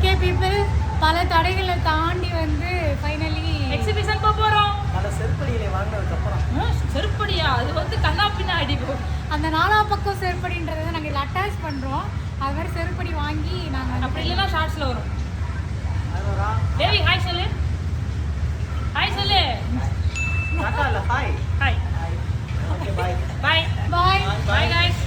Okay people, பல தடைகளை தாண்டி வந்து ஃபைனலி எக்ஸிபிஷன் போகிறோம். பல செருப்படிகளை வாங்கினதுக்கப்புறம் செருப்படியா? அது வந்து கண்ணா பின்னா அடிக்கும். அந்த 4 பக்கம் செருப்படின்றதை நாங்கள் இதில் அட்டாச் பண்ணுறோம். அது மாதிரி செருப்படி வாங்கி நாங்கள் அப்படி இல்லைன்னா ஷார்ட்ஸில் வரும். தேவி ஹாய் சொல்லு. ஹாய் சொல்லு. Hi hi. Okay bye bye bye bye guys.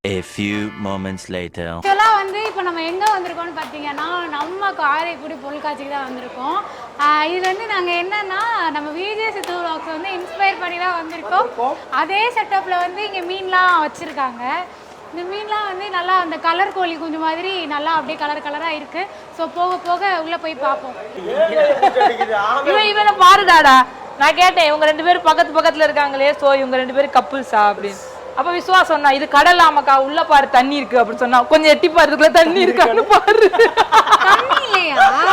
A few moments later. இதெல்லாம் வந்து இப்போ நம்ம எங்கே வந்திருக்கோம்னு பார்த்தீங்கன்னா, நம்ம காரைக்குடி பொருட்காட்சிக்கு தான் வந்திருக்கோம். இது வந்து நாங்கள் என்னன்னா, நம்ம விஜய் சித்து vlogs வந்து இன்ஸ்பயர் பண்ணி தான் வந்திருக்கோம். அதே செட்டப்பில் வந்து இங்கே மீன்லாம் வச்சுருக்காங்க. இந்த மீன்லாம் வந்து நல்லா அந்த கலர் கோழி குஞ்சு மாதிரி நல்லா அப்படியே கலராக இருக்குது. ஸோ போக போக உள்ளே போய் பார்ப்போம். இவனை பாருடாடா. நான் கேட்டேன் இவங்க 2 பேரும் பக்கத்துல இருக்காங்களே, ஸோ இவங்க 2 பேரும் கப்புள்ஸா அப்படின்னு. அப்ப விசுவாஸ் சொன்னா இது கடல் ஆமாக்கா, உள்ள பாரு தண்ணி இருக்கு அப்படின்னு சொன்னா, கொஞ்சம் எட்டி பாருக்குள்ள தண்ணி இருக்கான்னு பாரு.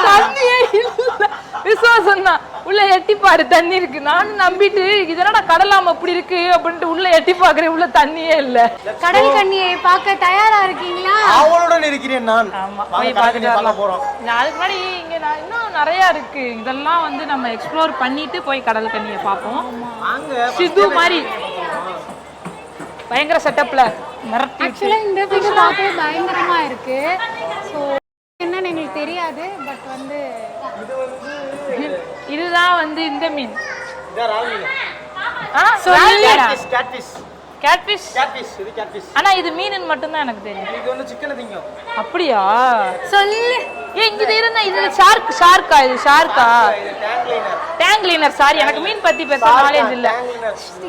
தண்ணியே இல்ல. விசுவாஸ் சொன்னா உள்ள எட்டி பாரு தண்ணி இருக்கு. நானும் நம்பிட்டு இதனடா கடல் ஆமை இப்படி இருக்கு அப்படின்ட்டு உள்ள எட்டி பாக்குறேன், உள்ள தண்ணியே இல்ல. கடல் கண்ணியை பார்க்க தயாரா இருக்கீங்களா? அவளுடன் இருக்கிறேன் நான். ஆமா, போய் பார்க்க போறோம். அதுக்கு முன்னாடி இங்க இன்னும் நிறைய இருக்கு. இதெல்லாம் வந்து நம்ம எக்ஸ்ப்ளோர் பண்ணிட்டு போய் கடல் கண்ணியை பார்ப்போம். சித்து மாதிரி பயங்கர செட்டப்ல மிரட்டி. ஆக்சுவலாக இந்த ஃபிஷ் பார்க்கவே பயங்கரமா இருக்கு. ஸோ என்னன்னு எங்களுக்கு தெரியாது. பட் வந்து இதுதான் வந்து இந்த மீன். கேட்ஃபிஷ். ஆனா இது மீன் மட்டும் தான் எனக்கு தெரியும். இது வந்து சிக்கன் திங்கும். அப்படியா? சொல்லு. இங்க இருந்தா இது ஷார்க்கா? இது ஷார்க்கா? Tank liner. சாரி, எனக்கு மீன் பத்தி பேச நாலேஜ் இல்ல.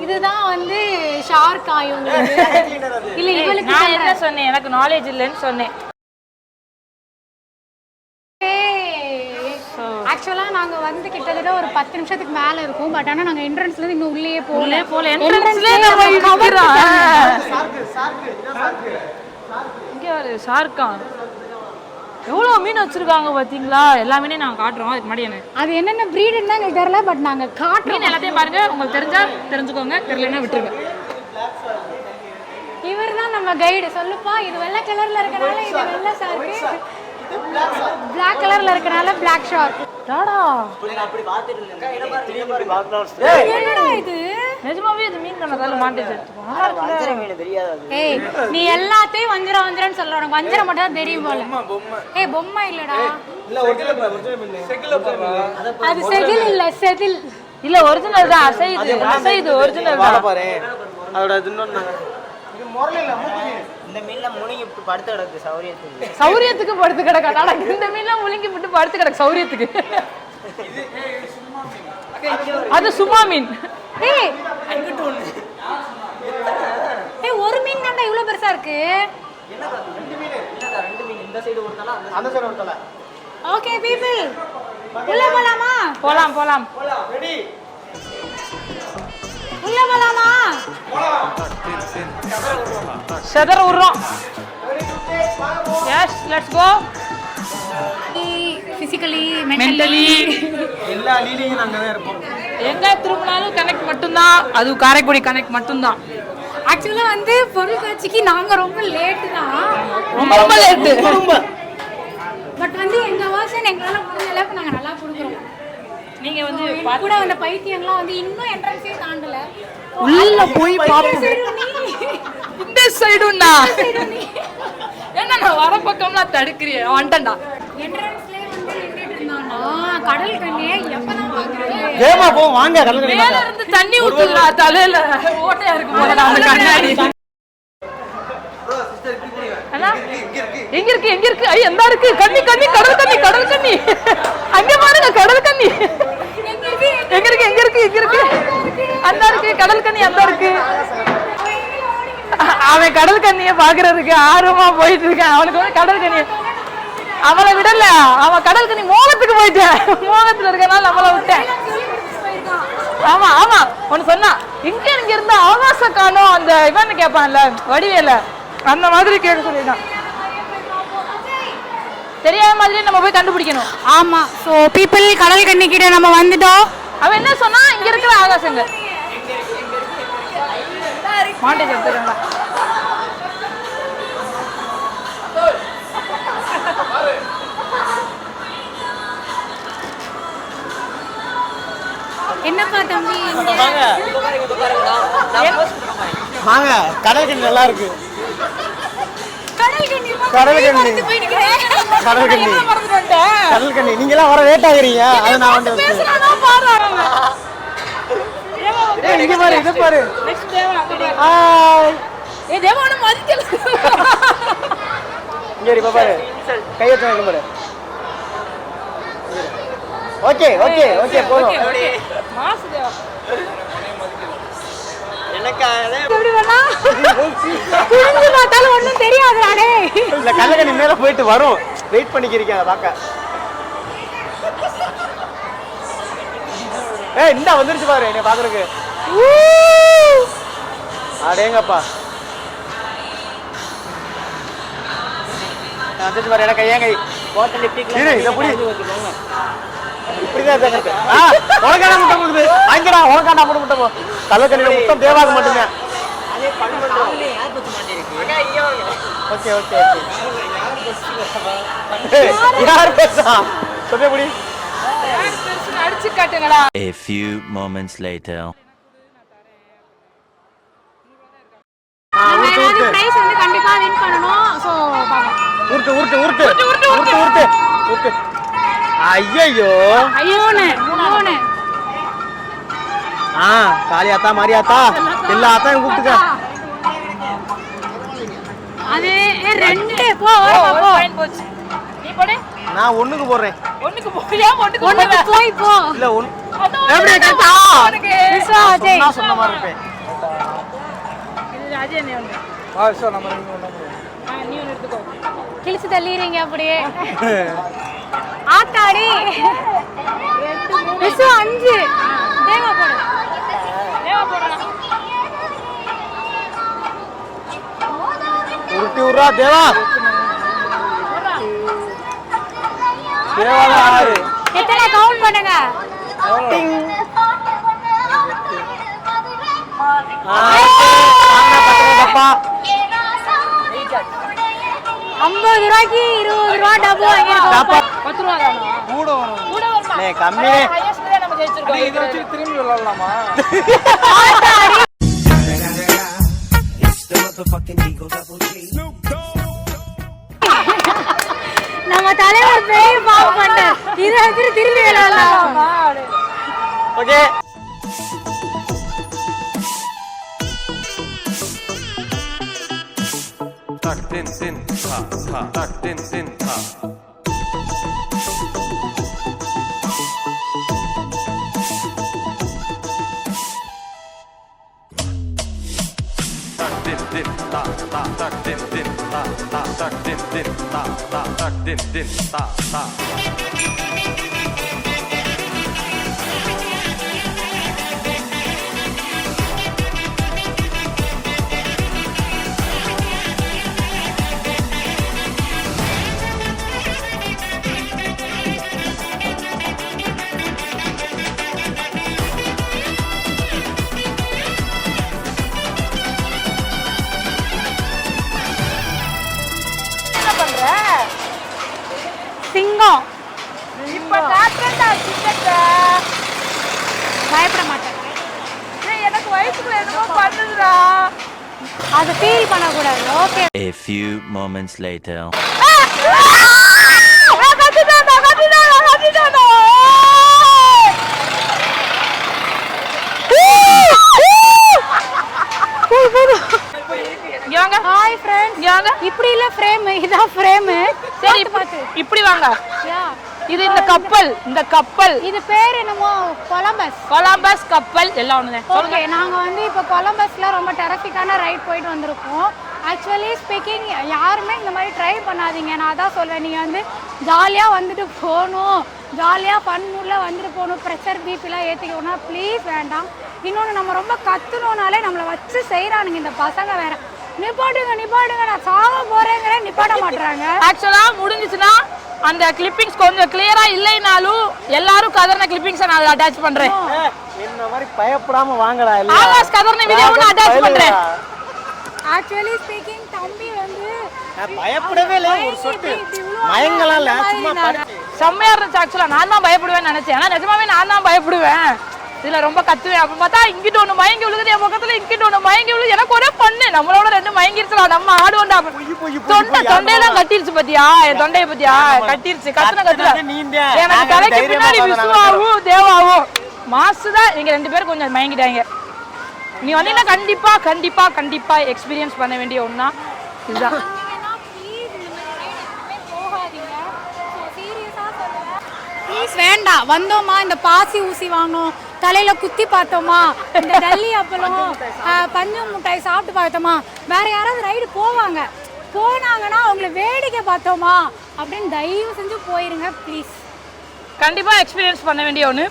இதுதான் வந்து ஷார்க் ஆயும். இல்ல இவளுக்கு நான் என்ன சொன்னேன், எனக்கு நாலேஜ் இல்லைன்னு சொன்னேன். ஆக்சுவலா நாங்க வந்து கிட்டத்தட்ட ஒரு 10 நிமிஷத்துக்கு மேல இருக்கும். பட் ஆனா நாங்க என்ட்ரன்ஸ்ல இருந்து இன்னும் உள்ளே போல. என்ட்ரன்ஸ்லயே நம்ம இருக்கிறோம். இங்க ஒரு ஷார்க்கா எவ்வளவு மீன் வச்சிருக்காங்க பாத்தீங்களா? எல்லா மீனையும் நாங்க காட்டுறோம். அதுக்கு முன்னாடி என்ன அது என்னென்ன பிரீடுன்னு தான் எங்களுக்கு தெரியல. பட் நாங்க காட்டுறோம். மீன் எல்லாத்தையும் பாருங்க. உங்களுக்கு தெரிஞ்சா தெரிஞ்சுக்கோங்க, தெரியலன்னா விட்டுருங்க. இவர் தான் நம்ம கைடு. சொல்லுப்பா, இது வெள்ளை கலர்ல இருக்கனால இது வெள்ளை ஷார்க், பிளாக் கலர்ல இருக்கனால பிளாக் ஷார்க். டாடா என்னடா இது? நிஜமாவே இது மீன் கணக்கால மாட்டேஜ் ஏய், நீ எல்லாத்தையும் வஞ்சரம்னு சொல்ற. உனக்கு வஞ்சரம் மட்டும் தான் தெரியும் போல. ஏய், பொம்மை இல்லடா. இல்ல ஒரிஜினல் செக்கில பாரு. அது செதில் இல்ல, செதில் இல்ல, ஒரிஜினல் தான். அசைது ஒரிஜினல் தான். பாரு அதோட இன்னொன்னு இது முரல் இல்ல, மூக்கு. இந்த மீன்ல முழுங்கி படுத்து கிடக்கு சௌரியத்துக்கு. சௌரியத்துக்கு படுத்து கிடக்கா? இந்த மீன்லாம் முழுங்கி விட்டு படுத்து கிடக்கு சௌரியத்துக்கு. அது சும்மா மீன். ஏய், ஏய், ஒரு மீன் தான்டா இவ்வளவு பெருசா இருக்கு. ரெண்டு மீன் இந்த சைடு ஒரு தலை, அந்த சைடு ஒரு தலை. ஓகே பீப்பிள், உள்ள போலாமா? போலாம். ரெடி. உள்ள போலாமா? செதற விடுறோம். Yes, let's go. Physically, mentally எல்லா லீலையும் நாங்க தான் இருப்போம். எங்க திரும்பினாலும் கனெக்ட் மட்டும்தான். அது காரைக்குடி கனெக்ட் மட்டும்தான். ஆக்சுவலா வந்து பொருட்காட்சிக்கு நாங்க ரொம்ப லேட்டு தான். ரொம்ப லேட்டு. பட் வந்து எங்க வாசன் எங்களால முடிஞ்ச அளவுக்கு நாங்க நல்லா கொடுக்குறோம். நீங்க வந்து கூட அந்த பைத்தியம்லாம் வந்து இன்னும் என்ட்ரன்ஸே தாண்டல. உள்ள போய் பாப்போம். இந்த சைடுண்ணா என்ன நான் வர பக்கம்லாம் தடுக்கிறேன். வந்துட்டேன்டா. என்ட்ரன்ஸ்லயே வந்து நின்னுட்டு இருந்தாங்க. கடல் கண்ணியை எப்பதான் பாக்குறது? ஏமா போ வாங்க கடல் கண்ணி மேல இருந்து தண்ணி ஊத்துறா தலையில ஓட்டையா இருக்கு போல அந்த கண்ணாடி. எங்க இருக்கு எங்க இருக்கு? ஐ எந்த இருக்கு? கண்ணி கண்ணி கடல் கண்ணி கடல் கண்ணி. அங்க பாருங்க கடல் கண்ணி. எங்க இருக்கு எங்க இருக்கு எங்க இருக்கு? அந்த இருக்கு கடல் கண்ணி அந்த இருக்கு. அவன் கடல் கண்ணிய பாக்குறதுக்கு ஆர்வமா போயிட்டு இருக்கான். அவனுக்கு வந்து கடல் கண்ணி அவளை விடல. அவன் கடல் கண்ணி மோகத்துக்கு போயிட்டேன். மோகத்துல இருக்கனால நம்மள விட்டேன். ஆமா ஆமா ஒன்னு சொன்னா இங்க இருந்த ஆகாச காணோம் அந்த இவன் கேட்பான்ல வடிவேல அந்த மாதிரி கேட்க சொல்லிட்டான். தெரியாத மாதிரி நம்ம போய் கண்டுபிடிக்கணும். ஆமா. சோ பீப்பிள் கடல் கண்ணி கிட்ட நம்ம வந்துட்டோம். அவன் என்ன சொன்னா இங்க இருக்கிற ஆகாசங்க மாண்டேஜ் எடுத்துருங்களா? என்னப்பா தம்பி வாங்க கடல் கண்ணி நல்லா இருக்கு. கடல் கண்ணி கடல் கண்ணி கடல் கண்ணி கடல் கண்ணி நீங்க எல்லாம் வர லேட் ஆகுறீங்க. அது நான் வந்து இங்க பாரு இத பாரு. நெக்ஸ்ட் தேவா ஏ தேவான மதிக்கல. இங்க இரு பாரு கைய தூக்கு பாரு. ஓகே ஓகே ஓகே போறோம். மாஸ் தேவா எனக்கு எப்படி பண்ணா குனிஞ்சு பார்த்தாலும் ஒண்ணும் தெரியாதுடா டேய். இல்ல கடல் கண்ணி மேல போயிட்டு வரும். வெயிட் பண்ணிக்கிறீங்க அத பாக்க. ஏய் இந்த வந்துருச்சு பாரு என்ன பாக்குறதுக்கு. அடேங்கப்பா வந்துருச்சு பாரு எனக்கு கையா கை ஹோட்டல் எப்படி இரு இத புடி இப்படிதான் இருக்கு. உனக்கான முட்டை கொடுக்குது வாங்கிடா. உனக்கான முட்டை போ. கடல் கண்ணில முட்டம் தேவாக மட்டுமே. அதே பண்ணுறோம் யார் பற்றி மாட்டேருக்கு. ஓகே ஓகே யார் பேசா சொல்ல புடி. அடிச்சு காட்டுங்களா? A few moments later. நம்ம ஏதாவது பிரைஸ் வந்து கண்டிப்பா வின் பண்ணனும். சோ பாப்போம். உருட்டு உருட்டு உருட்டு உருட்டு உருட்டு உருட்டு உருட்டு. ஐயோ ஐயோனே மூணு. காளியாத்தா மாரியாத்தா எல்லா ஆத்தாயும் கூப்பிட்டுக்க. அது ரெண்டு போ போ. பாயிண்ட் போச்சு. நீ போடு. நான் ஒண்ணுக்கு போறேன். ஒண்ணுக்கு போறியா? ஒண்ணுக்கு போய் போ. இல்ல எப்படி கரெக்ட்டா விஸ்வா அஜய் நான் சொன்ன மாதிரி இருப்பேன். இது அஜய் நீ ஒண்ணு. விஸ்வா நம்ம நீங்க ஒண்ணு. நீ ஒண்ணு எடுத்துக்கோ. கிழிச்சு தள்ளிறீங்க அப்படியே. ஆத்தாடி விஸ்வா 5 தேவா போடு. தேவா போடுறா. உருட்டி உர்றா தேவா. தேவா ஆறு. எத்தனை கவுண்ட் பண்ணுங்க. அப்பா 50 ரூபாய்க்கு 20 ரூபாய் டபு வாங்கிருக்கோம். 10 ரூபா தானா? கூட வரும். கூட வருமா? டேய் கம்மி. ஹையஸ்ட் தான் நம்ம ஜெயிச்சிருக்கோம். இத வச்சு திரும்பி விளையாடலாமா? நம்ம தலைவர் பெரிய பாவம் பண்ணார். இத வச்சு திரும்பி விளையாடலாம். Okay tak din din ta ta tak din din ta tak din din ta ta tak din din ta ta tak din din ta ta tak din din ta ta சிங்கம் இப்ப காட்டுறா சிக்கட்ட. பயப்பட மாட்டேன். எனக்கு வயசுக்குள்ள என்னமோ பண்ணுதுடா. அது ஃபீல் பண்ண கூடாது. Okay. A few moments later. கத்திட்டானோ இப்படி இல்ல ஃப்ரேம், இதான் ஃப்ரேம். சரி இப்படி வாங்க. இது இந்த கப்பல் இது பேர் என்னமோ கொலம்பஸ் கப்பல் எல்லாம் ஒண்ணுதான். ஓகே, நாங்க வந்து இப்போ கொலம்பஸ்ல ரொம்ப டெரபிக்கான ரைட் போயிட்டு வந்திருக்கோம். ஆக்சுவலி ஸ்பீக்கிங் யாருமே இந்த மாதிரி ட்ரை பண்ணாதீங்க. நான் தான் சொல்வேன், நீங்கள் வந்து ஜாலியாக வந்துட்டு போகணும், ஜாலியாக ஃபன் மூடில் வந்துட்டு போகணும், ப்ரெஷர் பிபிலாம் ஏற்றிக்கணும்னா ப்ளீஸ் வேண்டாம். இன்னொன்று நம்ம ரொம்ப கற்றுனோனாலே நம்மளை வச்சு செய்கிறானுங்க இந்த பசங்க. வேற நிப்பாட்டுங்க நான் சாக போகிறேங்கிறேன், நிப்பாட்ட மாட்டுறாங்க. ஆக்சுவலாக முடிஞ்சிச்சுன்னா அந்த கிளிப்பிங்ஸ் கொஞ்சம் கிளியரா இல்லைனாலும் எல்லாரும் கதர்ன கிளிப்பிங்ஸை நான் அட்டாச் பண்றேன். என்ன மாதிரி பயப்படாம வாங்கடா. ஆகாஷ் கதர்ன வீடியோவை நான் அட்டாச் பண்றேன். ஆக்சுவலி ஸ்பீக்கிங் தம்பி வந்து பயப்படவே இல்லை, ஒரு சொட்டு மயங்கலாம் இல்ல, சும்மா செம்மையா இருந்துச்சு. ஆக்சுவலா நான் தான் பயப்படுவேன்னு நினைச்சேன், ஆனா நிஜமாவே நான் தான் பயப்படுவேன். இதுல ரொம்ப கத்துவேன். அப்ப பார்த்தா இங்கிட்ட ஒண்ணு மயங்கி விழுகுது, என் பக்கத்துல இங்கிட்ட ஒண்ணு மயங்கி விழுகுது. எனக்கு ஒரே பண்ணு, நம்மளோட 2 மயங்கிருச்சுலாம், நம்ம ஆடுவோண்டா. தொண்டையெல்லாம் கட்டிருச்சு பாத்தியா, என் தொண்டையை பத்தியா கட்டிருச்சு. கத்துற எனக்கு தலைக்கு பின்னாடி விசுவாவும் தேவாவும் மாசுதான். நீங்க 2 பேரும் கொஞ்சம் மயங்கிட்டாங்க. நீ வந்தீங்கன்னா கண்டிப்பா எக்ஸ்பீரியன்ஸ் பண்ண வேண்டிய ஒண்ணா இதுதான். ப்ளீஸ் வேண்டாம். வந்தோமா இந்த பாசி ஊசி வாங்கணும், தலையில குத்தி பார்த்தோமா, இந்த டல்லி அப்பளம் பஞ்சு மிட்டாய் சாப்பிட்டு பார்த்தோமா, வேற யாராவது ரைடு போனாங்கன்னா அவங்கள வேடிக்கை பார்த்தோமா அப்படின்னு தயவு செஞ்சு போயிருங்க ப்ளீஸ். கண்டிப்பா எக்ஸ்பீரியன்ஸ் பண்ண வேண்டிய ஒண்ணு.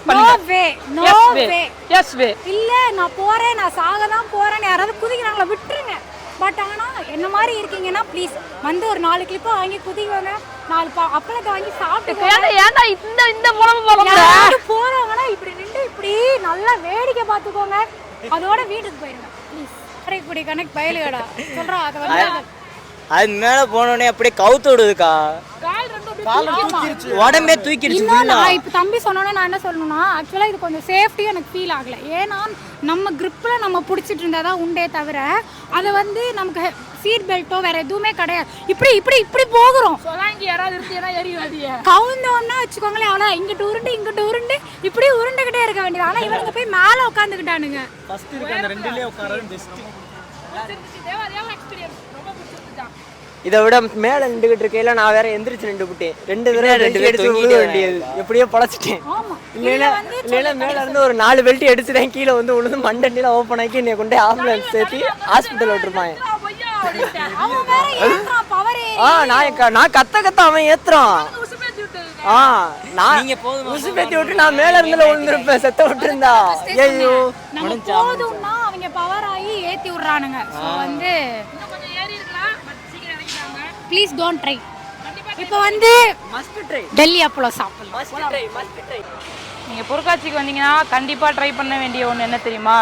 இல்ல நான் போறேன், நான் சாக தான் போறேன்னு யாராவது குதிக்கிறாங்களா விட்டுருங்க. பட் ஆனா என்ன மாதிரி இருக்கீங்கன்னா ப்ளீஸ் வந்து ஒரு 4 கிளிப்பை வாங்கி குதிக்குவாங்க, 4 அப்பளத்தை வாங்கி சாப்பிட்டு போறாங்கன்னா இப்படி நின்று இப்படி நல்லா வேடிக்கை பார்த்துக்கோங்க. அதோட வீட்டுக்கு போயிருங்க ப்ளீஸ். கரைக்குடி கனெக்ட் பயலுகடா சொல்றோம். அதை வந்து அது மேல போனோடனே அப்படியே கவுத்து விடுதுக்கா, உடம்பே தூக்கிடுச்சு. நான் இப்போ தம்பி சொன்னோன்னே நான் என்ன சொல்லணும்னா, ஆக்சுவலாக இது கொஞ்சம் சேஃப்டியும் எனக்கு ஃபீல் ஆகலை. ஏன்னா நம்ம கிரிப்பில் நம்ம பிடிச்சிட்டு இருந்தால் தான் உண்டே தவிர அதை வந்து நமக்கு சீட் பெல்ட்டோ வேற எதுவுமே கிடையாது. இப்படி போகிறோம், கவுந்தோன்னா வச்சுக்கோங்களேன், அவ்வளோ இங்கிட்டு உருண்டு இப்படி உருண்டுகிட்டே இருக்க வேண்டியது. ஆனால் இவனுங்க போய் மேலே உட்காந்துக்கிட்டானுங்க. இதை விட மேல நின்றுகிட்டு இருக்கையில நான் வேற எந்திரிச்சு நின்று விட்டேன். 2 தடவை எடுத்து விட வேண்டியது, எப்படியோ பழச்சிட்டேன். இல்லைன்னா மேல இருந்து ஒரு 4 பெல்ட் எடுத்துட்டேன், கீழே வந்து உழுந்து மண்டண்டில ஓப்பன் ஆக்கி என்னை கொண்டு ஆம்புலன்ஸ் சேர்த்து ஹாஸ்பிட்டல் விட்டுருப்பாங்க. நான் கத்த அவன் ஏத்துறான். நான் உசு பேத்தி விட்டு நான் மேல இருந்துல விழுந்திருப்பேன், செத்த விட்டு இருந்தா. ஐயோ போதும்னா அவங்க பவர் ஆகி ஏத்தி விடுறானுங்க. ஸோ வந்து ப்ளீஸ் டோன்ட் ட்ரை. இப்போ வந்து டெல்லி அப்பளம் சாப்பிடலாம். நீங்கள் பொருட்காட்சிக்கு வந்தீங்கன்னா கண்டிப்பாக ட்ரை பண்ண வேண்டிய ஒன்று என்ன தெரியுமா?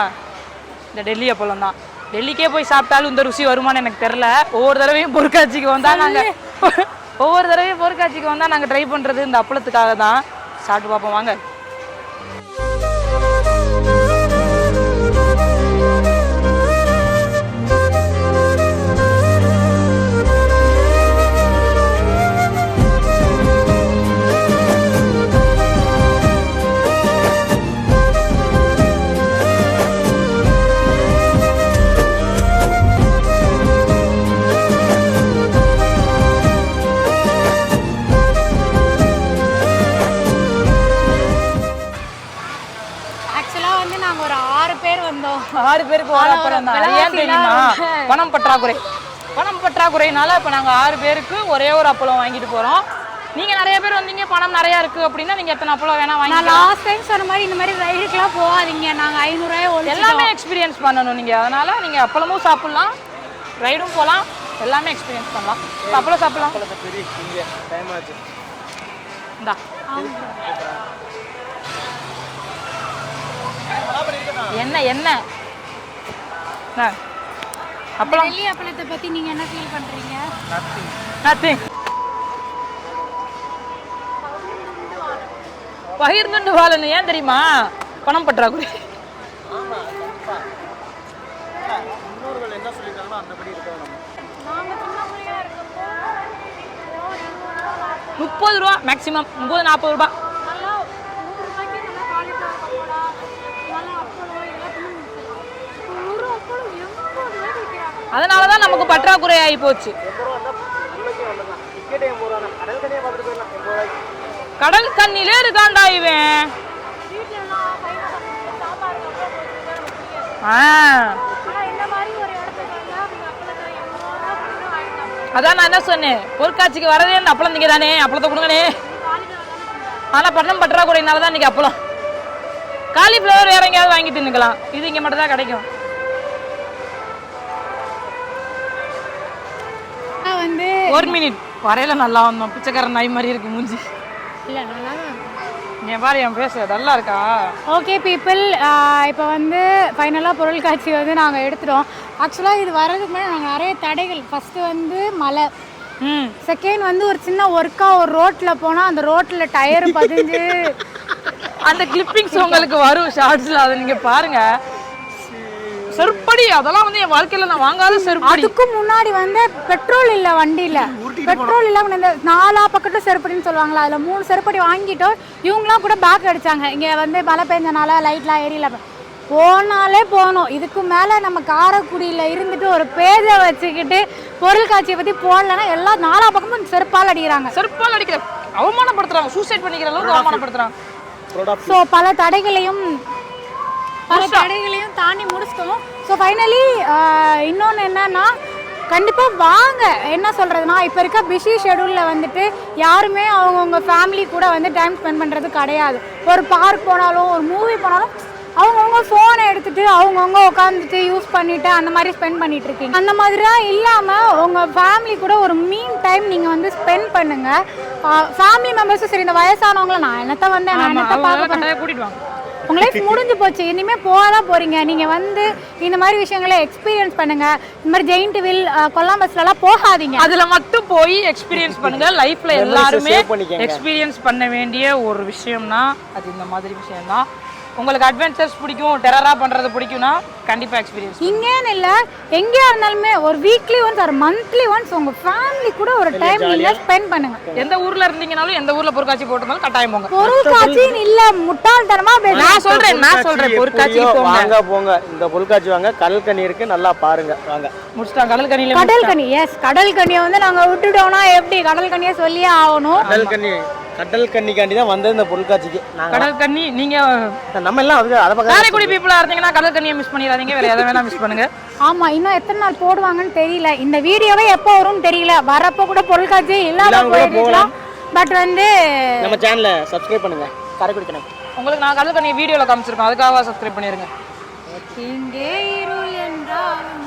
இந்த டெல்லி அப்பளம் தான். டெல்லிக்கே போய் சாப்பிட்டாலும் இந்த ருசி வருமானு எனக்கு தெரில. ஒவ்வொரு தடவையும் பொருட்காட்சிக்கு வந்தால் நாங்கள் ட்ரை பண்ணுறது இந்த அப்பளத்துக்காக தான். சாப்பிட்டு பார்ப்போம் வாங்க. நாங்கள் ஒரு 6 பேர் வந்தோம். 6 பேருக்கு அப்புறம் தான். ஏன் தெரியுமா? பணம் பற்றாக்குறைனால இப்போ நாங்கள் 6 பேருக்கு ஒரே ஒரு அப்பளம் வாங்கிட்டு போகிறோம். நீங்கள் நிறைய பேர் வந்தீங்க, பணம் நிறையா இருக்குது அப்படின்னா நீங்கள் எத்தனை அப்பளம் வேணால் வாங்கி. நான் லாஸ்ட் டைம் சொன்ன மாதிரி இந்த மாதிரி ரைடுக்கெலாம் போகாதீங்க. நாங்கள் 500 எல்லாமே எக்ஸ்பீரியன்ஸ் பண்ணணும் நீங்கள். அதனால் நீங்கள் அப்பளமும் சாப்பிட்லாம், ரைடும் போகலாம், எல்லாமே எக்ஸ்பீரியன்ஸ் பண்ணலாம். அப்பளம் சாப்பிட்லாம். இந்தா என்ன அப்பளம். டெல்லி அப்பளத்தை பற்றி நீங்கள் என்ன ஃபீல் பண்ணுறீங்க? நத்திங். பகிர்ந்துண்டு வாழணும். ஏன் தெரியுமா? பணம் பற்றாக்குறை. முன்னோர்கள் என்ன சொல்லியிருக்காங்களோ அந்தபடி இருக்கணும். 30 ரூபா மேக்ஸிமம், 30-40 ரூபா. அதனால தான் நமக்கு பற்றாக்குறை ஆகி போச்சு. கடல் கண்ணிலே இருக்காண்டா இவன். அதான் நான் என்ன சொன்னேன், பொருட்காட்சிக்கு வரதே இந்த அப்பளம் திங்க தானே, அப்பளத்தை கொடுங்கண்ணே. ஆனால் பட்டம் பற்றாக்குறையினால தான் இன்னைக்கு அப்பளம். காலிஃப்ளவர் வேற எங்கேயாவது வாங்கி தின்னுக்கலாம், இது இங்கே மட்டும் தான் கிடைக்கும். வந்து ஒரு மினிட் வரையில நல்லா வந்தோம், பிச்சைக்காரன் நாய் மாதிரி இருக்கு மூஞ்சி. இல்லை நல்லா தான் என் பாரு என் பேச நல்லா இருக்கா. ஓகே பீப்புள், இப்போ வந்து ஃபைனலாக பொருட்காட்சி வந்து நாங்கள் எடுத்துட்டோம். ஆக்சுவலாக இது வர்றதுக்கு முன்னாடி நாங்கள் நிறைய தடைகள். ஃபஸ்ட்டு வந்து மழை, செகண்ட் வந்து ஒரு சின்ன ஒர்க்காக ஒரு ரோட்டில் போனால் அந்த ரோட்டில் டயர் பதிஞ்சு அந்த கிளிப்பிங்ஸ் உங்களுக்கு வரும் ஷார்ட்ஸில், அதை நீங்கள் பாருங்கள். செருப்படி அதெல்லாம் வந்து என் வாழ்க்கையில் நான் வாங்காத செருப்படி. அதுக்கு முன்னாடி வந்து பெட்ரோல் இல்லை வண்டியில், பெட்ரோல் இல்லாமல் இந்த 4 பக்கெட்டும் செருப்படின்னு சொல்லுவாங்களா, அதில் 3 செருப்படி வாங்கிட்டோம். இவங்களாம் கூட பேக் அடித்தாங்க. இங்கே வந்து மழை பெஞ்சனால லைட்லாம் எரியல. போனாலே போகணும். இதுக்கு மேலே நம்ம காரைக்குடியில் இருந்துட்டு ஒரு பேஜை வச்சுக்கிட்டு பொருட்காட்சியை பற்றி போடலன்னா எல்லாம் 4 பக்கமும் செருப்பால் அடிக்கிறாங்க. செருப்பால் அடிக்கிற அவமானப்படுத்துறாங்க, சூசைட் பண்ணிக்கிற அளவுக்கு அவமானப்படுத்துறாங்க. ஸோ பல தடைகளையும் தாண்டி முடிச்சிட்டோம். ஸோ ஃபைனலி இன்னொன்று என்னன்னா, கண்டிப்பாக வாங்க. என்ன சொல்கிறதுனா, இப்போ இருக்க பிஸி ஷெடியூலில் வந்துட்டு யாருமே அவங்கவுங்க ஃபேமிலி கூட வந்து டைம் ஸ்பெண்ட் பண்ணுறது கிடையாது. ஒரு பார்க் போனாலும் ஒரு மூவி போனாலும் அவங்கவுங்க ஃபோனை எடுத்துகிட்டு அவங்கவுங்க உட்காந்துட்டு யூஸ் பண்ணிவிட்டு அந்த மாதிரி ஸ்பெண்ட் பண்ணிகிட்டு இருக்கீங்க. அந்த மாதிரிலாம் இல்லாமல் உங்கள் ஃபேமிலி கூட ஒரு மீன் டைம் நீங்கள் வந்து ஸ்பெண்ட் பண்ணுங்கள். ஃபேமிலி மெம்பர்ஸும் சரி, இந்த வயசானவங்கள நான் என்னத்தை வந்து கூட்டிட்டு வாங்க. உங்க லைஃப் முடிஞ்சு போச்சு, இனிமேல் போகதான் போகிறீங்க. நீங்கள் வந்து இந்த மாதிரி விஷயங்களை எக்ஸ்பீரியன்ஸ் பண்ணுங்கள். இந்த மாதிரி ஜெயிண்ட் வில், கொலம்பஸ்லாம் போகாதீங்க, அதில் மட்டும் போய் எக்ஸ்பீரியன்ஸ் பண்ணுங்கள். லைஃப்பில் எல்லாருமே எக்ஸ்பீரியன்ஸ் பண்ண வேண்டிய ஒரு விஷயம்னா அது இந்த மாதிரி விஷயம்தான். உங்களுக்கு அட்வென்ச்சர்ஸ் பிடிக்கும், டெரராக பண்ணுறது பிடிக்கும்னா கண்டிப்பாக எக்ஸ்பீரியன்ஸ். இங்கேன்னு இல்லை, எங்கேயா இருந்தாலுமே ஒரு வீக்லி ஒன்ஸ் ஒரு மந்த்லி ஒன்ஸ் உங்கள் ஃபேமிலி கூட ஒரு டைம் நீங்கள் ஸ்பெண்ட் பண்ணுங்க. எந்த ஊரில் இருந்தீங்கனாலும் எந்த ஊரில் பொருட்காட்சி போட்டிருந்தாலும் கட்டாயம் போங்க. பொருட்காட்சின்னு இல்லை, முட்டாள்தனமா நான் சொல்கிறேன் பொருட்காட்சி போங்க. இந்த பொருட்காட்சி வாங்க, கடல் கனி இருக்கு, நல்லா பாருங்க. வாங்க முடிச்சிட்டாங்க. கடல் கனி, எஸ், கடல் கனியை வந்து நாங்கள் விட்டுட்டோம்னா எப்படி, கடல் கனியை சொல்லியே ஆகணும். கடல் கன்னிக்காண்டி தான் வந்தது இந்த பொருட்காட்சிக்கு. கடல் கன்னி நீங்க நம்ம எல்லாம் அதை பக்கம் காரைக்குடி பீப்புளா இருந்தீங்கன்னா கடல் கன்னியை மிஸ் பண்ணிடாதீங்க, வேற எதை வேணா மிஸ் பண்ணுங்க. ஆமா, இன்னும் எத்தனை நாள் போடுவாங்கன்னு தெரியல. இந்த வீடியோவே எப்போ வரும்னு தெரியல. வரப்போ கூட பொருட்காட்சி இல்லாத போயிடலாம். பட் வந்து நம்ம சேனலை சப்ஸ்கிரைப் பண்ணுங்க, காரைக்குடி சேனல். உங்களுக்கு நான் கடல் கன்னி வீடியோல காமிச்சிருக்கோம், அதுக்காக சப்ஸ்கிரைப் பண்ணிருங்க. இங்கே இருள் என்றாலும்